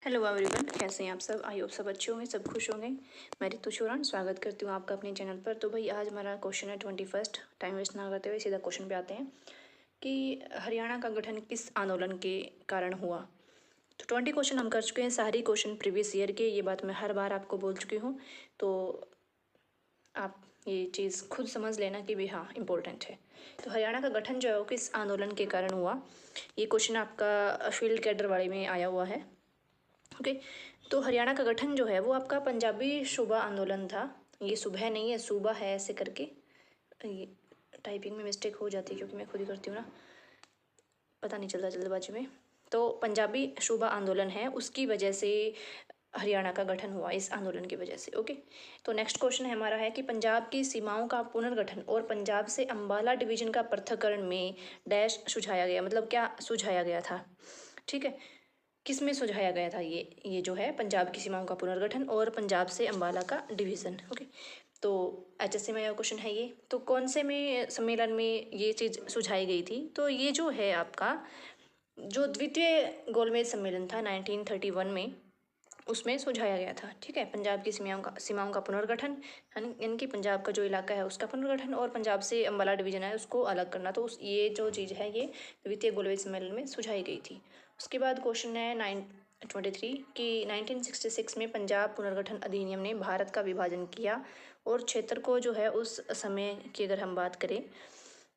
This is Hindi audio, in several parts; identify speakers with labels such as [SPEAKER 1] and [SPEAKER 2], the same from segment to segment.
[SPEAKER 1] हेलो एवरीवन, कैसे हैं आप सब। आई होप सब अच्छे होंगे, सब खुश होंगे। मैं रितु चौहान स्वागत करती हूँ आपका अपने चैनल पर। तो भाई आज हमारा क्वेश्चन है 21st। टाइम वेस्ट ना करते हुए सीधा क्वेश्चन पे आते हैं कि हरियाणा का गठन किस आंदोलन के कारण हुआ। तो 20 क्वेश्चन हम कर चुके हैं, सारी क्वेश्चन प्रीवियस ईयर के। ये बात मैं हर बार आपको बोल चुकी हूँ, तो आप ये चीज़ खुद समझ लेना कि भी हाँ इम्पोर्टेंट है। तो हरियाणा का गठन जो है वो किस आंदोलन के कारण हुआ, ये क्वेश्चन आपका फील्ड कैडर वाले में आया हुआ है। ओके, तो हरियाणा का गठन जो है वो आपका पंजाबी सूबा आंदोलन था। ये सुबह नहीं है, सूबा है ऐसे करके। ये टाइपिंग में मिस्टेक हो जाती है क्योंकि मैं खुद ही करती हूँ ना, पता नहीं चलता जल्दबाजी में। तो पंजाबी सूबा आंदोलन है, उसकी वजह से हरियाणा का गठन हुआ, इस आंदोलन की वजह से। ओके, तो नेक्स्ट क्वेश्चन है हमारा है कि पंजाब की सीमाओं का पुनर्गठन और पंजाब से अम्बाला डिवीजन का पृथक्करण में डैश सुझाया गया, मतलब क्या सुझाया गया था। ठीक है, किस में सुझाया गया था ये जो है पंजाब की सीमाओं का पुनर्गठन और पंजाब से अम्बाला का डिवीज़न। ओके, तो HSC में यह क्वेश्चन है ये। तो कौन से में सम्मेलन में ये चीज़ सुझाई गई थी, तो ये जो है आपका जो द्वितीय गोलमेज सम्मेलन था 1931 में, उसमें सुझाया गया था। ठीक है, पंजाब की सीमाओं का पुनर्गठन, यानी कि पंजाब का जो इलाका है उसका पुनर्गठन और पंजाब से अम्बाला डिवीजन है उसको अलग करना। तो उस ये जो चीज़ है ये द्वितीय गोलमेज सम्मेलन में सुझाई गई थी। उसके बाद क्वेश्चन है 923 कि 1966 में पंजाब पुनर्गठन अधिनियम ने भारत का विभाजन किया और क्षेत्र को जो है उस समय की अगर हम बात करें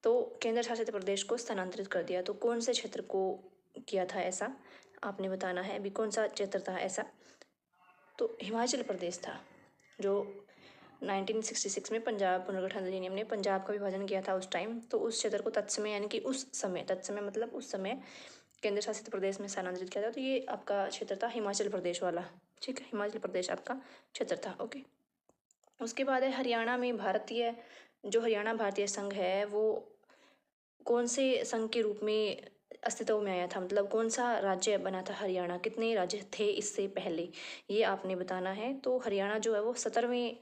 [SPEAKER 1] तो केंद्र शासित प्रदेश को स्थानांतरित कर दिया। तो कौन से क्षेत्र को किया था ऐसा, आपने बताना है अभी कौन सा क्षेत्र था ऐसा। तो हिमाचल प्रदेश था जो 1966 में पंजाब पुनर्गठन अधिनियम ने पंजाब का विभाजन किया था उस टाइम। तो उस क्षेत्र को तत्समय, यानी कि उस समय, तत्समय मतलब उस समय केंद्र शासित प्रदेश में स्थानांतरित किया था। तो ये आपका क्षेत्र था हिमाचल प्रदेश वाला। ठीक है, हिमाचल प्रदेश आपका क्षेत्र था। ओके, उसके बाद है हरियाणा में भारतीय, जो हरियाणा भारतीय संघ है वो कौन से संघ के रूप में अस्तित्व में आया था, मतलब कौन सा राज्य बना था हरियाणा, कितने राज्य थे इससे पहले, ये आपने बताना है। तो हरियाणा जो है वो 17वें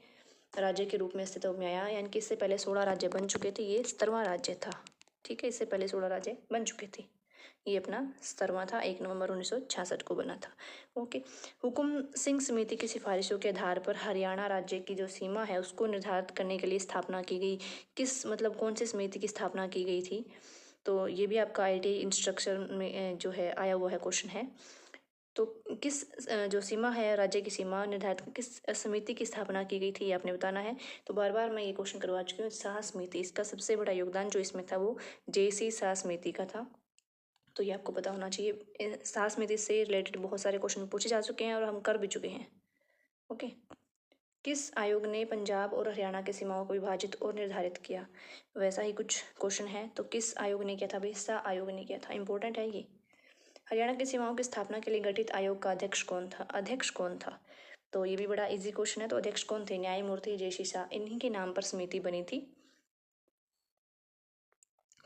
[SPEAKER 1] राज्य के रूप में अस्तित्व में आया, यानी कि इससे पहले 16 राज्य बन चुके थे, ये 17वां राज्य था। ठीक है, इससे पहले 16 राज्य बन चुके थे, ये अपना 17वां था, 1 नवंबर 1966 को बना था। ओके, हुकुम सिंह समिति की सिफारिशों के आधार पर हरियाणा राज्य की जो सीमा है उसको निर्धारित करने के लिए स्थापना की गई। किस, मतलब कौन सी समिति की स्थापना की गई थी, तो ये भी आपका ITI इंस्ट्रक्शन में जो है आया हुआ है क्वेश्चन है। तो किस जो सीमा है, राज्य की सीमा निर्धारित किस समिति की स्थापना की गई थी, ये आपने बताना है। तो बार बार मैं ये क्वेश्चन करवा चुकी हूँ। शाह समिति, इसका सबसे बड़ा योगदान जो इसमें था वो JC शाह समिति का था, तो ये आपको पता होना चाहिए। शाह समिति से रिलेटेड बहुत सारे क्वेश्चन पूछे जा चुके हैं और हम कर भी चुके हैं। ओके, किस आयोग ने पंजाब और हरियाणा की सीमाओं को विभाजित और निर्धारित किया, वैसा ही कुछ क्वेश्चन है। तो किस आयोग ने किया था भाई, शाह आयोग ने किया था, इंपॉर्टेंट है ये। हरियाणा की सीमाओं की स्थापना के लिए गठित आयोग का अध्यक्ष कौन था, अध्यक्ष कौन था, तो ये भी बड़ा इजी क्वेश्चन है। तो अध्यक्ष कौन थे, न्यायमूर्ति JC शाह, इन्हीं के नाम पर समिति बनी थी।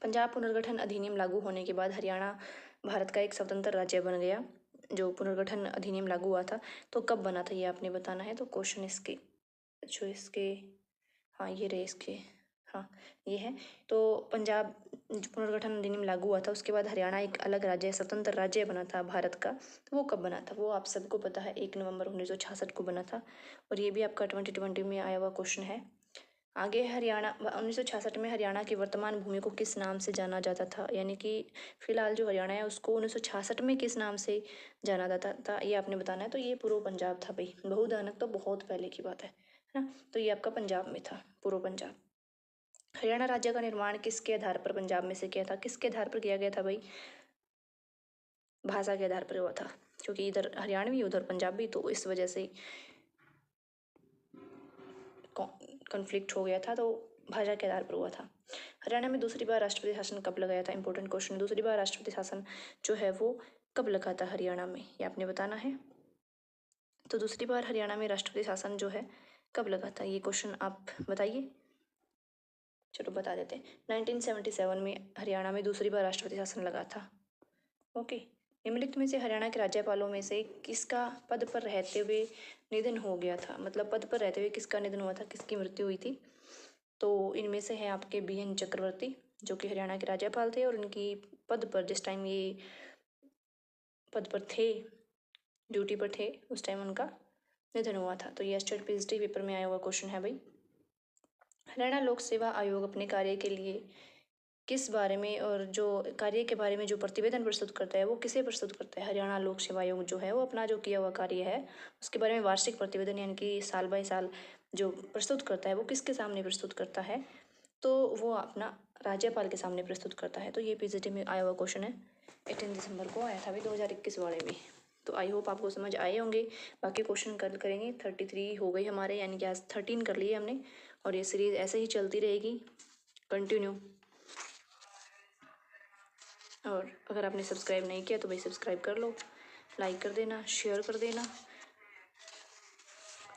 [SPEAKER 1] पंजाब पुनर्गठन अधिनियम लागू होने के बाद हरियाणा भारत का एक स्वतंत्र राज्य बन गया। जो पुनर्गठन अधिनियम लागू हुआ था तो कब बना था, ये आपने बताना है। तो क्वेश्चन इसके जो इसके, हाँ ये रहे इसके, हाँ ये है। तो पंजाब पुनर्गठन अधिनियम लागू हुआ था, उसके बाद हरियाणा एक अलग राज्य, स्वतंत्र राज्य बना था भारत का। तो वो कब बना था, वो आप सबको पता है, 1 नवंबर 1966 को बना था। और ये भी आपका 2020 में आया हुआ क्वेश्चन है। आगे हरियाणा 1966 में हरियाणा की वर्तमान भूमि को किस नाम से जाना जाता था, यानी कि फिलहाल जो हरियाणा है उसको 1966 में किस नाम से जाना जाता था, ये आपने बताना है। तो ये पूर्व पंजाब था भाई, बहुधानक तो बहुत पहले की बात है ना। तो ये आपका पंजाब में था, पूर्व पंजाब। हरियाणा राज्य का निर्माण किसके आधार पर पंजाब में से किया था, किसके आधार पर किया गया था भाई, भाषा के आधार पर हुआ था, क्योंकि इधर हरियाणवी उधर पंजाबी, तो इस वजह से कॉन्फ्लिक्ट हो गया था, तो भाषा के आधार पर हुआ था। हरियाणा में दूसरी बार राष्ट्रपति शासन कब लगाया था, इंपॉर्टेंट क्वेश्चन। दूसरी बार राष्ट्रपति शासन जो है वो कब लगा था हरियाणा में, ये आपने बताना है। तो दूसरी बार हरियाणा में राष्ट्रपति शासन जो है कब लगा था, ये क्वेश्चन आप बताइए। चलो बता देते हैं, 1977 में हरियाणा में दूसरी बार राष्ट्रपति शासन लगा था। ओके, निम्नलिखित में से हरियाणा के राज्यपालों में से किसका पद पर रहते हुए निधन हो गया था, मतलब पद पर रहते हुए किसका निधन हुआ था, किसकी मृत्यु हुई थी। तो इनमें से है आपके BN चक्रवर्ती, जो कि हरियाणा के राज्यपाल थे, और इनकी पद पर जिस टाइम ये पद पर थे ड्यूटी पर थे उस टाइम उनका निधन हुआ था। तो ये स्टेट पीएचडी पेपर में आया हुआ क्वेश्चन है भाई। हरियाणा लोक सेवा आयोग अपने कार्य के लिए किस बारे में और जो कार्य के बारे में जो प्रतिवेदन प्रस्तुत करता है वो किसे प्रस्तुत करता है? हरियाणा लोक सेवा आयोग जो है वो अपना जो किया हुआ कार्य है उसके बारे में वार्षिक प्रतिवेदन यानी कि साल बाय साल जो प्रस्तुत करता है वो किसके सामने प्रस्तुत करता है? तो वो अपना राज्यपाल के सामने प्रस्तुत करता है। तो ये पीजीटी में आया हुआ क्वेश्चन है, 18 दिसंबर को आया था भाई 2021 वाले में। तो आई होप आपको समझ आए होंगे। बाकी क्वेश्चन कल करेंगे। 33 हो गई हमारे, यानी कि आज 13 कर लिए हमने, और ये सीरीज ऐसे ही चलती रहेगी कंटिन्यू। और अगर आपने सब्सक्राइब नहीं किया तो भाई सब्सक्राइब कर लो, लाइक कर देना, शेयर कर देना,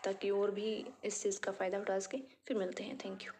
[SPEAKER 1] ताकि और भी इस चीज़ का फ़ायदा उठा सके। फिर मिलते हैं। Thank you.